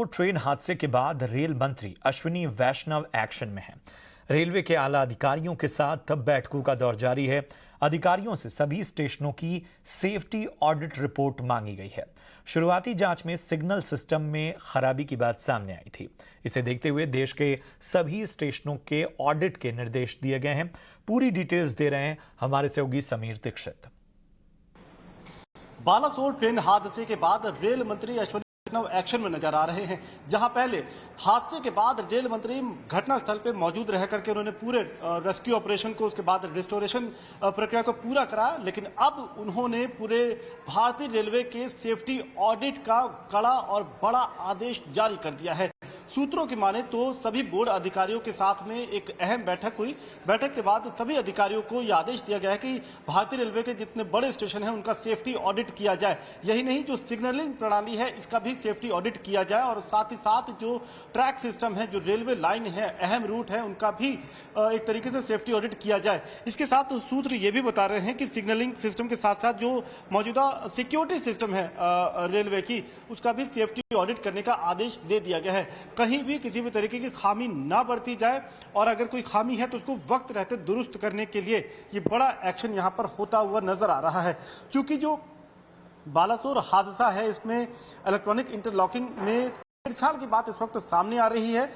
Balasore train हादसे के बाद रेल मंत्री अश्विनी वैष्णव एक्शन में हैं। रेलवे के आला अधिकारियों के साथ तब बैठकों का दौर जारी है। अधिकारियों से सभी स्टेशनों की सेफ्टी ऑडिट रिपोर्ट मांगी गई है। शुरुआती जांच में सिग्नल सिस्टम में खराबी की बात सामने आई थी। इसे देखते हुए देश के सभी स्टेशनों के ऑडिट के निर्देश दिए गए हैं। पूरी डिटेल्स दे रहे हैं हमारे सहयोगी समीर दीक्षित। बालासोर ट्रेन हादसे के बाद रेल मंत्री अश्विनी वैष्णव एक्शन में नजर आ रहे हैं। जहां पहले हादसे के बाद रेल मंत्री घटनास्थल पे मौजूद रह करके उन्होंने पूरे रेस्क्यू ऑपरेशन को, उसके बाद रिस्टोरेशन प्रक्रिया को पूरा करा, लेकिन अब उन्होंने पूरे भारतीय रेलवे के सेफ्टी ऑडिट का कड़ा और बड़ा आदेश जारी कर दिया है। सूत्रों की माने तो सभी बोर्ड अधिकारियों के साथ में एक अहम बैठक हुई। बैठक के बाद सभी अधिकारियों को यह आदेश दिया गया है कि भारतीय रेलवे के जितने बड़े स्टेशन हैं उनका सेफ्टी ऑडिट किया जाए। यही नहीं, जो सिग्नलिंग प्रणाली है इसका भी सेफ्टी ऑडिट किया जाए और साथ ही साथ जो ट्रैक सिस्टम है, जो रेलवे लाइन है, अहम रूट है, उनका भी एक तरीके से सेफ्टी ऑडिट किया जाए। इसके साथ सूत्र ये भी बता रहे हैं कि सिग्नलिंग सिस्टम के साथ साथ जो मौजूदा सिक्योरिटी सिस्टम है रेलवे की, उसका भी सेफ्टी ऑडिट करने का आदेश दे दिया गया है। कहीं भी किसी भी तरीके की खामी ना बरती जाए और अगर कोई खामी है तो उसको वक्त रहते दुरुस्त करने के लिए ये बड़ा एक्शन यहां पर होता हुआ नजर आ रहा है। क्योंकि जो बालासोर हादसा है इसमें इलेक्ट्रॉनिक इंटरलॉकिंग में छेड़छाड़ की बात इस वक्त सामने आ रही है।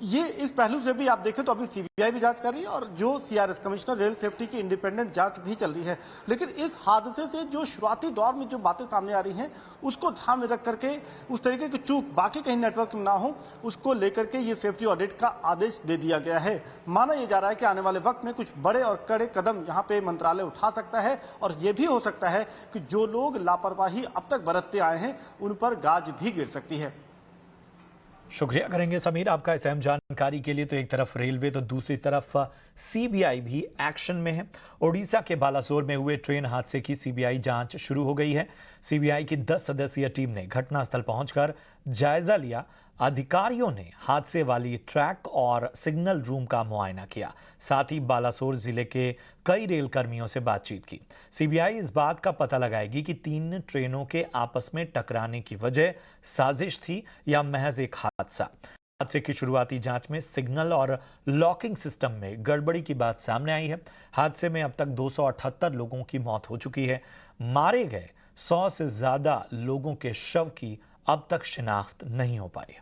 ये इस पहलू से भी आप देखें तो अभी सीबीआई भी जांच कर रही है और जो सीआरएस कमिश्नर रेल सेफ्टी की इंडिपेंडेंट जांच भी चल रही है। लेकिन इस हादसे से जो शुरुआती दौर में जो बातें सामने आ रही हैं उसको ध्यान में रख करके उस तरीके की चूक बाकी कहीं नेटवर्क में ना हो, उसको लेकर के ये सेफ्टी ऑडिट का आदेश दे दिया गया है। माना यह जा रहा है कि आने वाले वक्त में कुछ बड़े और कड़े कदम यहाँ पे मंत्रालय उठा सकता है और ये भी हो सकता है कि जो लोग लापरवाही अब तक बरतते आए हैं उन पर गाज भी गिर सकती है। शुक्रिया करेंगे समीर आपका इस अहम जानकारी के लिए। तो एक तरफ रेलवे तो दूसरी तरफ सीबीआई भी एक्शन में है। ओडिशा के बालासोर में हुए ट्रेन हादसे की सीबीआई जांच शुरू हो गई है। सीबीआई की 10 सदस्यीय टीम ने घटनास्थल पहुंचकर जायजा लिया। अधिकारियों ने हादसे वाली ट्रैक और सिग्नल रूम का मुआयना किया। साथ ही बालासोर जिले के कई रेल कर्मियों से बातचीत की। सीबीआई इस बात का पता लगाएगी कि 3 ट्रेनों के आपस में टकराने की वजह साजिश थी या महज एक हादसा। हादसे की शुरुआती जांच में सिग्नल और लॉकिंग सिस्टम में गड़बड़ी की बात सामने आई है। हादसे में अब तक 278 लोगों की मौत हो चुकी है। मारे गए 100 से ज्यादा लोगों के शव की अब तक शिनाख्त नहीं हो पाई।